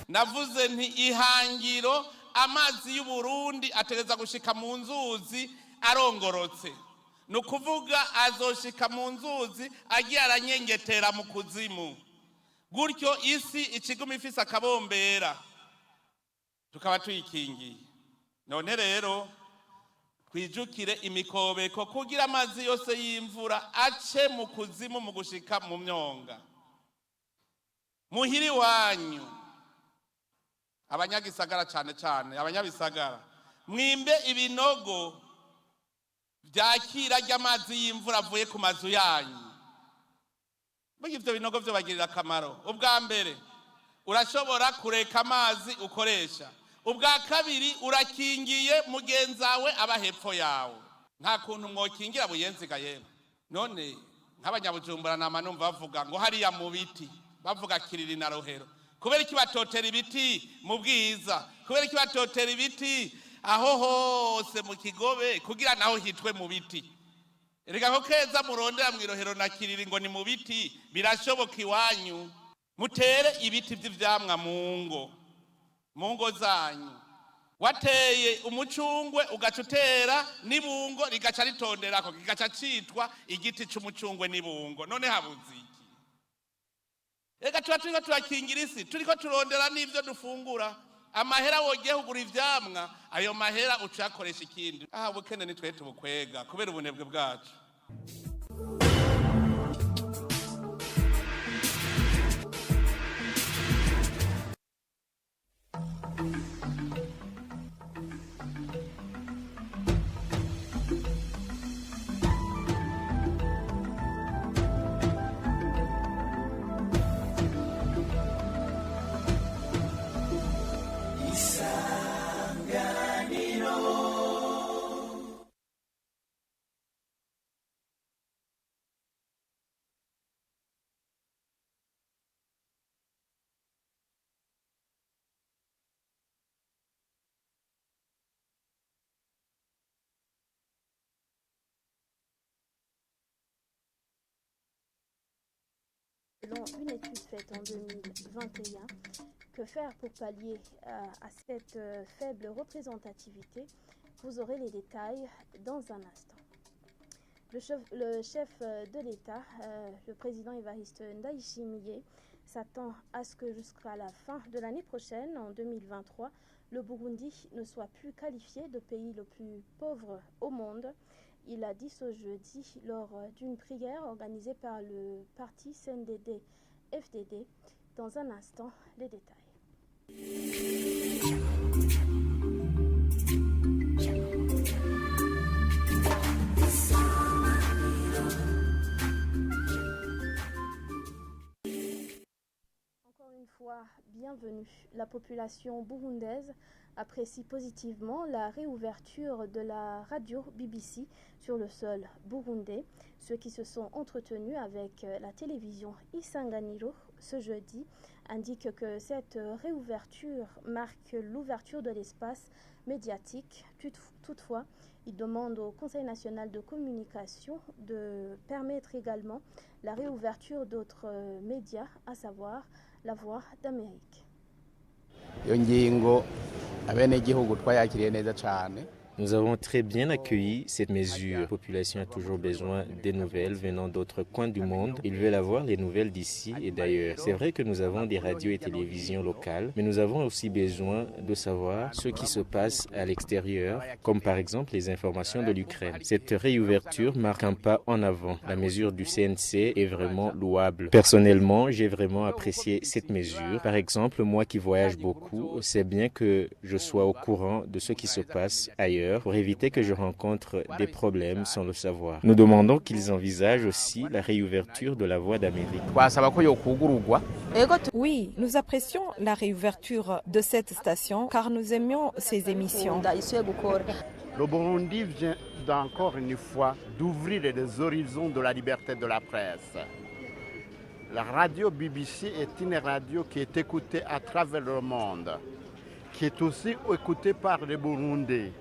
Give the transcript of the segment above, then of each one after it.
navuze nti ihangiro amazi y'Uburundi ategeza gushika mu nzuzi arongorotse, ni ukuvuga azoshika mu nzuzi agiye aranyengetera mu kuzimu, gutyo isi ikiguma ifise akabombera tukaba tuyikingiye. None rero twijukire imikobeko kugira amazi yose y'imvura ace mu kuzimu mu gushika mu myonga. Muhiri wanyu abanyagisagara cyane cyane abanyabisagara, mwimbe ibinogo byakira ry'amazi y'imvura avuye ku mazu yanyu. Ivyo binogo byo bagirira akamaro. Ubwa mbere urashobora kureka amazi ukoresha, ubwa kabiri urakingiye mugenzawe aba hepfo yawe. Nta kuntu mwokingira buyenziga yewe. None nk'abanyabujumbura nama numva bavuga ngo hariya mu biti, bavuga Kiriri na Rohero. Kubera iki batotera ibiti mu Bwiza? Kubera iki batotera ibiti aho hose mu Kigobe kugira naho hitwe mu biti? Erega ko keza murondera mu Rohero na Kiriri ngo ni mu biti, birashoboka iwanyu. Mutere ibiti by'ivyamwa mu ngo zanyu. Wateye umucungwe ugacutera n'ibungo rigaca ritonderako, kigaca citwa igiti c'umucungwe n'ibungo. None habuze iki? Ega turiko turakingira isi, turiko turondera n'ivyo dufungura. Amahera wogiye kugura ivyamwa, ayo mahera ucakoresha ikindi. Bukene ni twe tubukwega kubera ubunebwe bwacu. Selon une étude faite en 2021, que faire pour pallier à cette faible représentativité? Vous aurez les détails dans un instant. Le chef de l'État, le président Évariste Ndayishimiye, s'attend à ce que jusqu'à la fin de l'année prochaine, en 2023, le Burundi ne soit plus qualifié de pays le plus pauvre au monde. Il a dit ce jeudi lors d'une prière organisée par le parti CNDD-FDD. Dans un instant, les détails. Encore une fois, bienvenue. La population burundaise apprécie positivement la réouverture de la radio BBC sur le sol burundais. Ceux qui se sont entretenus avec la télévision Isanganiro ce jeudi indiquent que cette réouverture marque l'ouverture de l'espace médiatique. Toutefois, ils demandent au Conseil national de communication de permettre également la réouverture d'autres médias, à savoir La Voix d'Amérique. Nous avons très bien accueilli cette mesure. La population a toujours besoin des nouvelles venant d'autres coins du monde. Ils veulent avoir les nouvelles d'ici et d'ailleurs. C'est vrai que nous avons des radios et télévisions locales, mais nous avons aussi besoin de savoir ce qui se passe à l'extérieur, comme par exemple les informations de l'Ukraine. Cette réouverture marque un pas en avant. La mesure du CNC est vraiment louable. Personnellement, j'ai vraiment apprécié cette mesure. Par exemple, moi qui voyage beaucoup, c'est bien que je sois au courant de ce qui se passe ailleurs, pour éviter que je rencontre des problèmes sans le savoir. Nous demandons qu'ils envisagent aussi la réouverture de La Voix d'Amérique. Oui, nous apprécions la réouverture de cette station car nous aimions ces émissions. Le Burundi vient encore une fois d'ouvrir les horizons de la liberté de la presse. La radio BBC est une radio qui est écoutée à travers le monde, qui est aussi écoutée par les Burundais.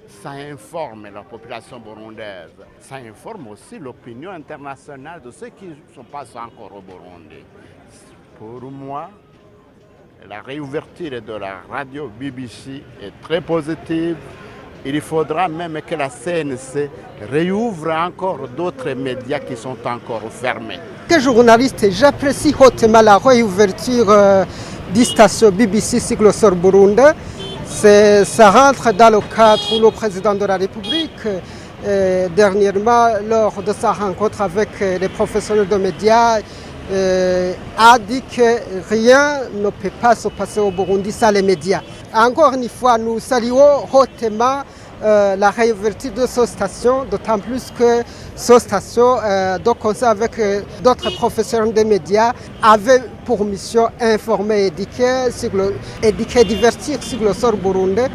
Ça informe la population burundaise, ça informe aussi l'opinion internationale de ce qui se passe encore au Burundi. Pour moi, La réouverture de la radio BBC est très positive. Il faudra même que la CNC réouvre encore d'autres médias qui sont encore fermés. Que journaliste, j'apprécie hautement la réouverture du station BBC Siglosor Burundi. Ça rentre dans le cadre où le président de la République, dernièrement, lors de sa rencontre avec les professionnels de médias, a dit que rien ne peut pas se passer au Burundi sans les médias. Encore une fois, nous saluons hautement la réouverture de cette station, d'autant plus que cette station, de concert avec d'autres professionnels des médias, avait pour mission informer et divertir sur le sort burundais.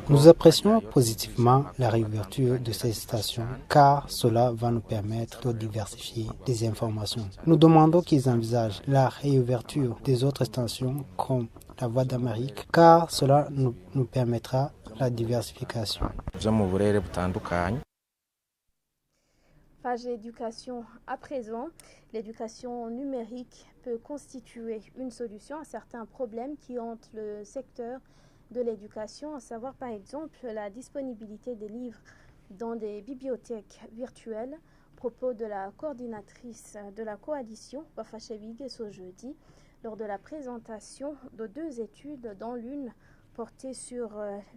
Nous apprécions positivement la réouverture de ces stations car cela va nous permettre de diversifier des informations. Nous demandons qu'ils envisagent la réouverture des autres stations comme la Voix d'Amérique car cela nous permettra la diversification. Page éducation à présent. L'éducation numérique peut constituer une solution à certains problèmes qui hantent le secteur de l'éducation, à savoir par exemple la disponibilité des livres dans des bibliothèques virtuelles. Propos de la coordinatrice de la coalition Bafashewig ce jeudi lors de la présentation de 2 études, dont l'une portée sur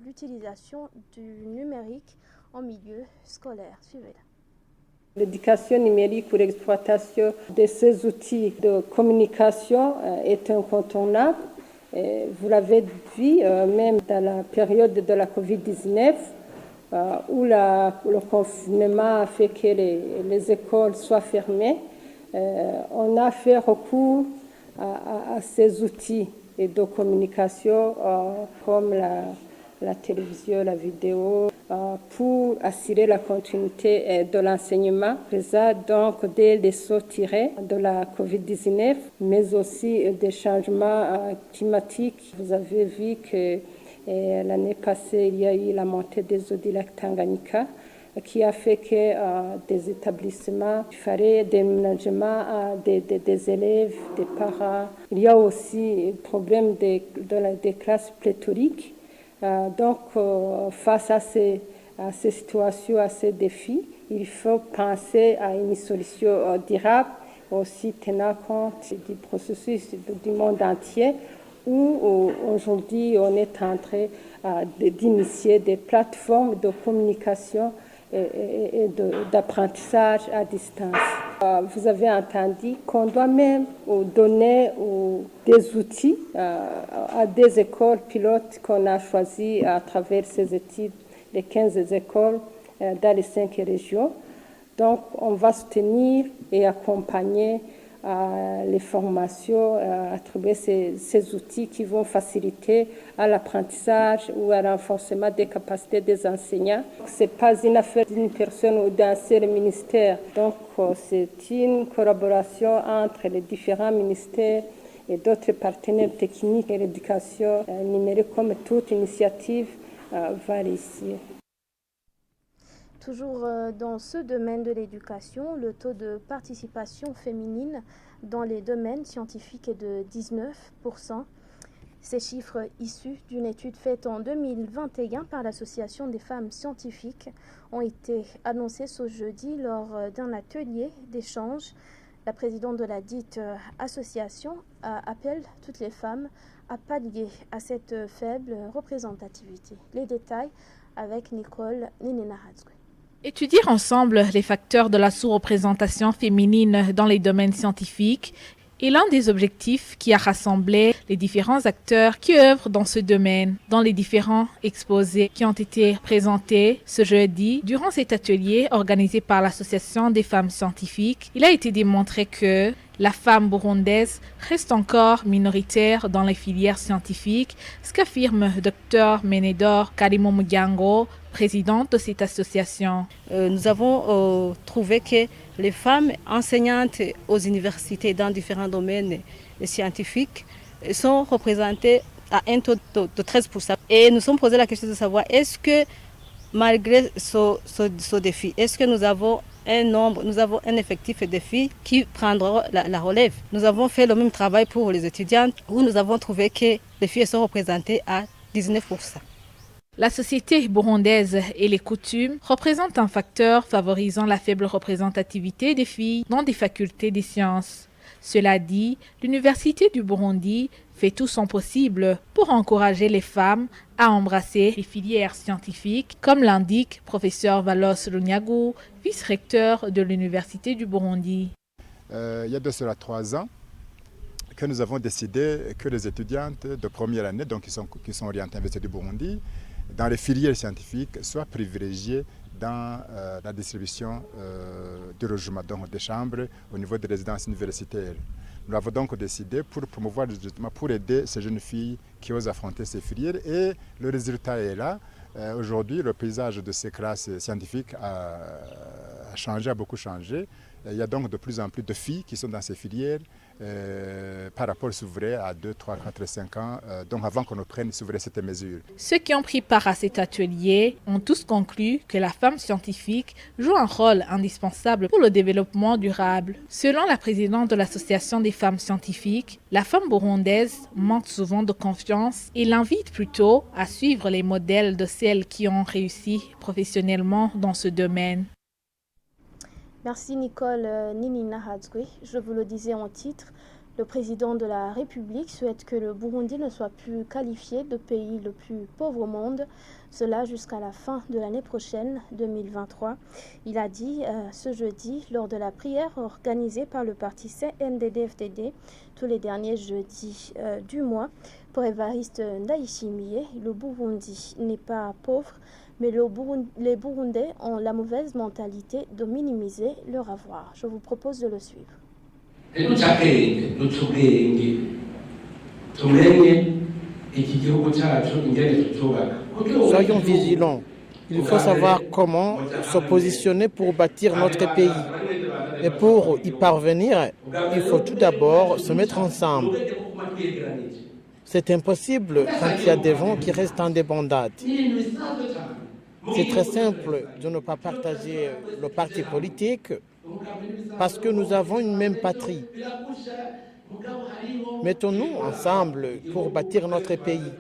l'utilisation du numérique en milieu scolaire. Suivez-la. L'éducation numérique pour l'exploitation de ces outils de communication est incontournable. Vous l'avez vu, même dans la période de la Covid-19, où le confinement a fait que les écoles soient fermées, on a fait recours à ces outils de communication comme la télévision, la vidéo, pour assurer la continuité de l'enseignement présent donc des leçons tirées de la COVID-19, mais aussi des changements climatiques. Vous avez vu que l'année passée, il y a eu la montée des eaux du lac Tanganyika qui a fait que des établissements, il fallait des déménagements des élèves, des parents. Il y a aussi le problème des classes pléthoriques. Donc, face à ces situations, à ces défis, il faut penser à une solution durable, aussi tenant compte du processus du monde entier, où aujourd'hui on est en train d'initier des plateformes de communication et d'apprentissage à distance. Vous avez entendu qu'on doit même donner des outils à des écoles pilotes qu'on a choisies à travers ces études, les 15 écoles dans les 5 régions. Donc, on va soutenir et accompagner les formations à travers ces outils qui vont faciliter à l'apprentissage ou à renforcement des capacités des enseignants. Ce n'est pas une affaire d'une personne ou d'un seul ministère. Donc, c'est une collaboration entre les différents ministères et d'autres partenaires techniques et l'éducation numérique, comme toute initiative, va réussir. Toujours dans ce domaine de l'éducation, le taux de participation féminine dans les domaines scientifiques est de 19%. Ces chiffres issus d'une étude faite en 2021 par l'Association des femmes scientifiques ont été annoncés ce jeudi lors d'un atelier d'échange. La présidente de la dite association appelle toutes les femmes à pallier à cette faible représentativité. Les détails avec Nicole Ninenahadzwe. Étudier ensemble les facteurs de la sous-représentation féminine dans les domaines scientifiques est l'un des objectifs qui a rassemblé les différents acteurs qui œuvrent dans ce domaine, dans les différents exposés qui ont été présentés ce jeudi. Durant cet atelier organisé par l'Association des femmes scientifiques, il a été démontré que la femme burundaise reste encore minoritaire dans les filières scientifiques, ce qu'affirme Dr Menedor Karimo Mugango, présidente de cette association. Nous avons trouvé que les femmes enseignantes aux universités dans différents domaines scientifiques sont représentées à un taux de 13%. Et nous sommes posé la question de savoir est-ce que malgré ce défi, est-ce que nous avons nous avons un effectif de filles qui prendront la relève. Nous avons fait le même travail pour les étudiantes où nous avons trouvé que les filles sont représentées à 19%. La société burundaise et les coutumes représentent un facteur favorisant la faible représentativité des filles dans des facultés des sciences. Cela dit, l'Université du Burundi fait tout son possible pour encourager les femmes à embrasser les filières scientifiques, comme l'indique professeur Valos Runyagu, vice-recteur de l'Université du Burundi. Il y a de cela 3 ans que nous avons décidé que les étudiantes de première année, donc qui sont orientées à l'Université du Burundi, dans les filières scientifiques, soient privilégiées dans la distribution du logement, donc des chambres au niveau des résidences universitaires. Nous avons donc décidé pour promouvoir justement, pour aider ces jeunes filles qui osent affronter ces filières et le résultat est là. Aujourd'hui, le paysage de ces classes scientifiques a changé, a beaucoup changé. Il y a donc de plus en plus de filles qui sont dans ces filières par rapport s'ouvrir à 2, 3, 4 et 5 ans, donc avant qu'on ne prenne s'ouvrir cette mesure. Ceux qui ont pris part à cet atelier ont tous conclu que la femme scientifique joue un rôle indispensable pour le développement durable. Selon la présidente de l'Association des femmes scientifiques, la femme burundaise manque souvent de confiance et l'invite plutôt à suivre les modèles de celles qui ont réussi professionnellement dans ce domaine. Merci Nicole Ninina Hadzwe. Je vous le disais en titre, le président de la République souhaite que le Burundi ne soit plus qualifié de pays le plus pauvre au monde, cela jusqu'à la fin de l'année prochaine, 2023. Il a dit ce jeudi lors de la prière organisée par le parti CNDD-FDD tous les derniers jeudis du mois. Pour Évariste Ndayishimiye, le Burundi n'est pas pauvre, mais les Burundais ont la mauvaise mentalité de minimiser leur avoir. Je vous propose de le suivre. Soyons vigilants. Il faut savoir comment se positionner pour bâtir notre pays. Et pour y parvenir, il faut tout d'abord se mettre ensemble. C'est impossible quand il y a des gens qui restent en débandade. C'est très simple de ne pas partager le parti politique parce que nous avons une même patrie. Mettons-nous ensemble pour bâtir notre pays.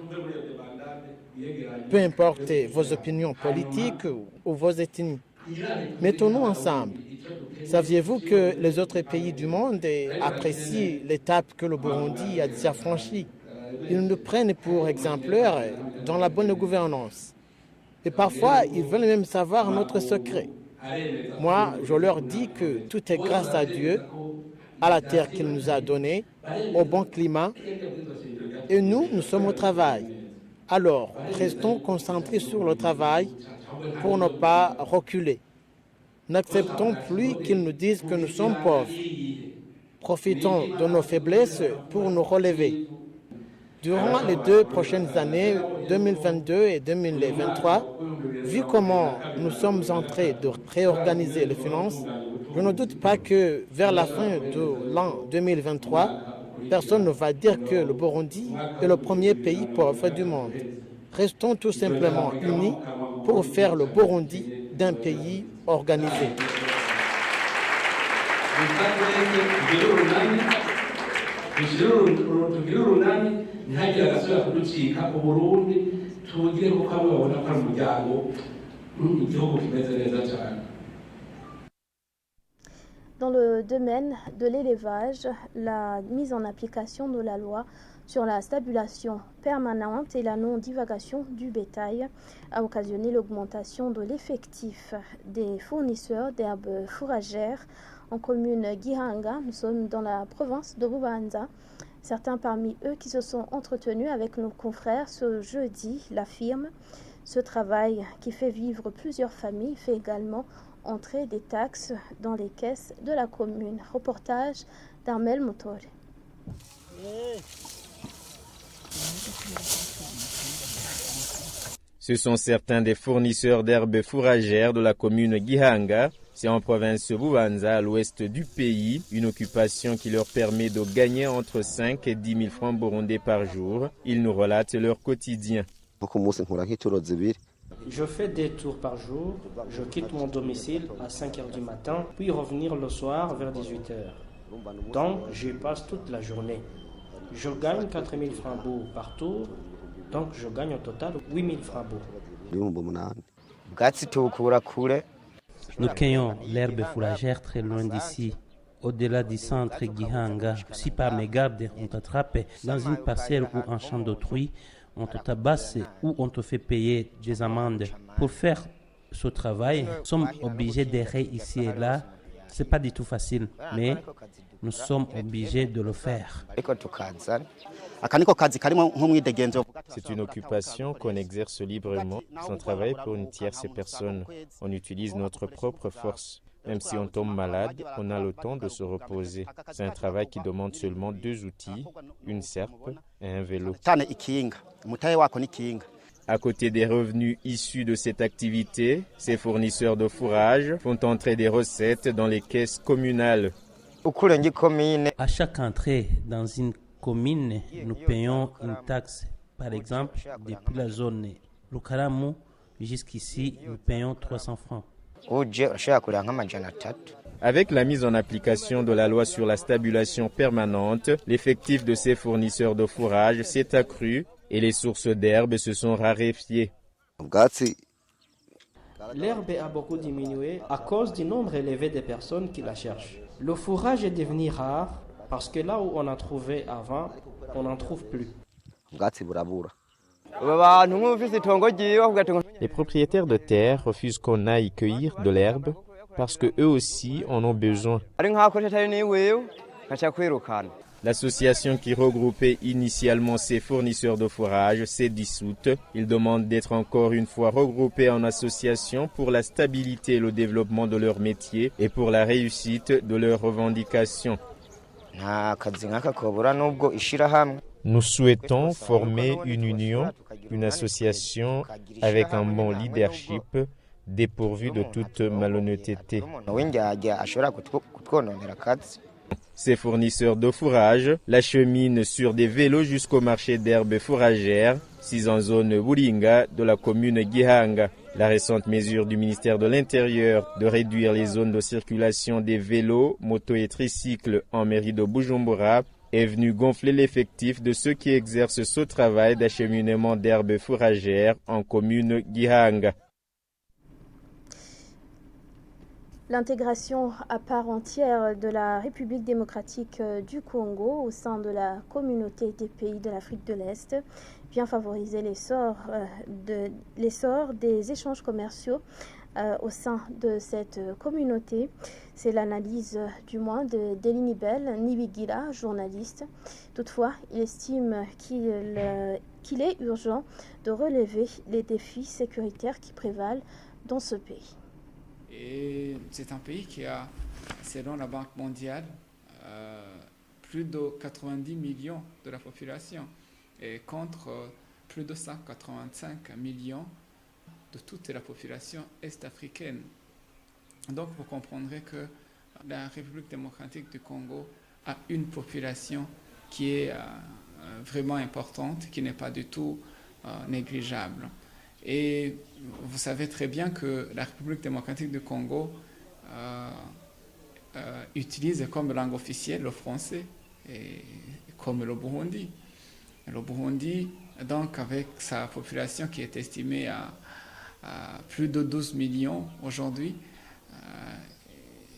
Peu importe vos opinions politiques ou vos ethnies. Mettons-nous ensemble. Saviez-vous que les autres pays du monde apprécient l'étape que le Burundi a déjà franchie? Ils nous prennent pour exemplaires dans la bonne gouvernance. Et parfois, ils veulent même savoir notre secret. Moi, je leur dis que tout est grâce à Dieu, à la terre qu'il nous a donnée, au bon climat. Et nous sommes au travail. Alors, restons concentrés sur le travail pour ne pas reculer. N'acceptons plus qu'ils nous disent que nous sommes pauvres. Profitons de nos faiblesses pour nous relever. Durant les 2 prochaines années, 2022 et 2023, vu comment nous sommes en train de réorganiser les finances, je ne doute pas que vers la fin de l'an 2023, personne ne va dire que le Burundi est le premier pays pauvre du monde. Restons tout simplement unis pour faire le Burundi d'un pays organisé. Dans le domaine de l'élevage, la mise en application de la loi sur la stabilisation permanente et la non-divagation du bétail a occasionné l'augmentation de l'effectif des fournisseurs d'herbes fourragères en commune Gihanga. Nous sommes dans la province de Bubanza. Certains parmi eux qui se sont entretenus avec nos confrères ce jeudi l'affirment. Ce travail qui fait vivre plusieurs familles fait également entrer des taxes dans les caisses de la commune. Reportage d'Armel Motore. Ce sont certains des fournisseurs d'herbes fourragères de la commune Gihanga. C'est en province Bubanza, à l'ouest du pays, une occupation qui leur permet de gagner entre 5 et 10 000 francs burundais par jour. Ils nous relatent leur quotidien. Je fais 2 tours par jour. Je quitte mon domicile à 5 h du matin, puis revenir le soir vers 18 h. Donc, j'y passe toute la journée. Je gagne 4 000 francs beaux par tour, donc je gagne au total 8 000 francs beaux. Nous cueillons l'herbe fourragère très loin d'ici. Au-delà du centre Gihanga, si par mégarde on t'attrape dans une parcelle ou un champ d'autrui, on te tabasse ou on te fait payer des amendes. Pour faire ce travail, nous sommes obligés d'errer ici et là. Ce n'est pas du tout facile, mais nous sommes obligés de le faire. C'est une occupation qu'on exerce librement, sans travail pour une tierce personne. On utilise notre propre force. Même si on tombe malade, on a le temps de se reposer. C'est un travail qui demande seulement 2 outils, une serpe et un vélo. À côté des revenus issus de cette activité, ces fournisseurs de fourrage font entrer des recettes dans les caisses communales. À chaque entrée dans une commune, nous payons une taxe. Par exemple, depuis la zone Lukaramu jusqu'ici, nous payons 300 francs. Avec la mise en application de la loi sur la stabulation permanente, l'effectif de ces fournisseurs de fourrage s'est accru et les sources d'herbe se sont raréfiées. L'herbe a beaucoup diminué à cause du nombre élevé de personnes qui la cherchent. Le fourrage est devenu rare parce que là où on en trouvait avant, on n'en trouve plus. Les propriétaires de terre refusent qu'on aille cueillir de l'herbe parce qu'eux aussi en ont besoin. L'association qui regroupait initialement ces fournisseurs de fourrage s'est dissoute. Ils demandent d'être encore une fois regroupés en association pour la stabilité et le développement de leur métier et pour la réussite de leurs revendications. Nous souhaitons former une union, une association avec un bon leadership dépourvu de toute malhonnêteté. Ces fournisseurs de fourrage l'acheminent sur des vélos jusqu'au marché d'herbes fourragères, situé en zone Buringa de la commune Gihanga. La récente mesure du ministère de l'Intérieur de réduire les zones de circulation des vélos, motos et tricycles en mairie de Bujumbura est venue gonfler l'effectif de ceux qui exercent ce travail d'acheminement d'herbes fourragères en commune Gihanga. L'intégration à part entière de la République démocratique du Congo au sein de la communauté des pays de l'Afrique de l'Est vient favoriser l'essor des échanges commerciaux au sein de cette communauté. C'est l'analyse du moins de Delinibel Nibigila, journaliste. Toutefois, il estime qu'il est urgent de relever les défis sécuritaires qui prévalent dans ce pays. Et c'est un pays qui a, selon la Banque mondiale, plus de 90 millions de la population et contre plus de 185 millions de toute la population est-africaine. Donc vous comprendrez que la République démocratique du Congo a une population qui est vraiment importante, qui n'est pas du tout négligeable. Et vous savez très bien que la République démocratique du Congo utilise comme langue officielle le français, et comme le Burundi. Le Burundi, donc, avec sa population qui est estimée à plus de 12 millions aujourd'hui,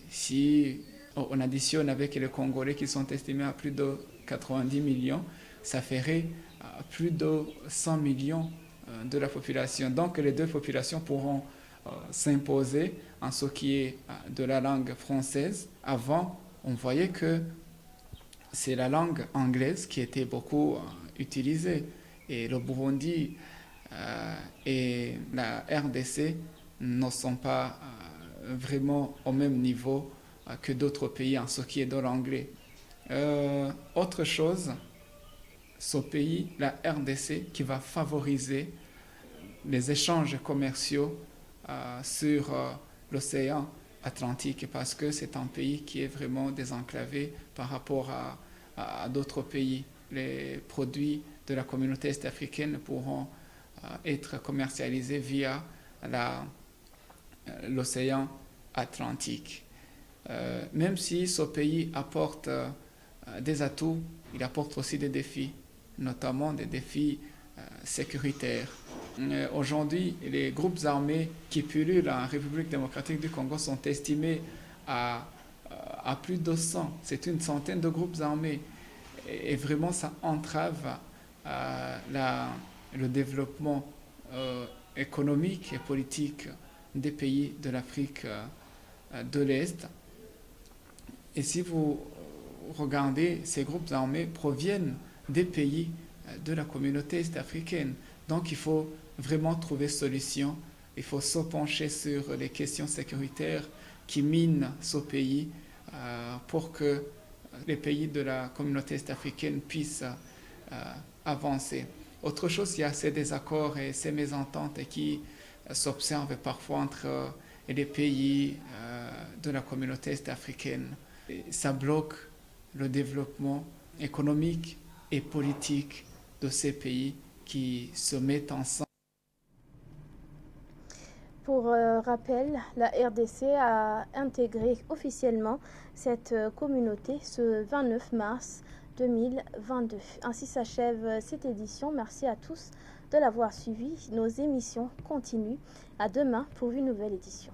si on additionne avec les Congolais qui sont estimés à plus de 90 millions, ça ferait plus de 100 millions de la population. Donc les deux populations pourront s'imposer en ce qui est de la langue française. Avant, on voyait que c'est la langue anglaise qui était beaucoup utilisée. Et le Burundi et la RDC ne sont pas vraiment au même niveau que d'autres pays en ce qui est de l'anglais. Autre chose, ce pays, la RDC, qui va favoriser les échanges commerciaux sur l'océan Atlantique, parce que c'est un pays qui est vraiment désenclavé par rapport à d'autres pays. Les produits de la communauté est-africaine pourront être commercialisés via l'océan Atlantique. Même si ce pays apporte des atouts, il apporte aussi des défis, notamment des défis sécuritaires. Aujourd'hui, les groupes armés qui pullulent en République démocratique du Congo sont estimés à plus de 100. C'est une centaine de groupes armés. Et vraiment, ça entrave le développement économique et politique des pays de l'Afrique de l'Est. Et si vous regardez, ces groupes armés proviennent des pays de la communauté est-africaine. Donc il faut vraiment trouver solution. Il faut se pencher sur les questions sécuritaires qui minent ce pays pour que les pays de la communauté est-africaine puissent avancer. Autre chose, il y a ces désaccords et ces mésententes qui s'observent parfois entre les pays de la communauté est-africaine. Ça bloque le développement économique et politique de ces pays qui se mettent ensemble. Pour rappel, la RDC a intégré officiellement cette communauté ce 29 mars 2022. Ainsi s'achève cette édition. Merci à tous de l'avoir suivi. Nos émissions continuent. À demain pour une nouvelle édition.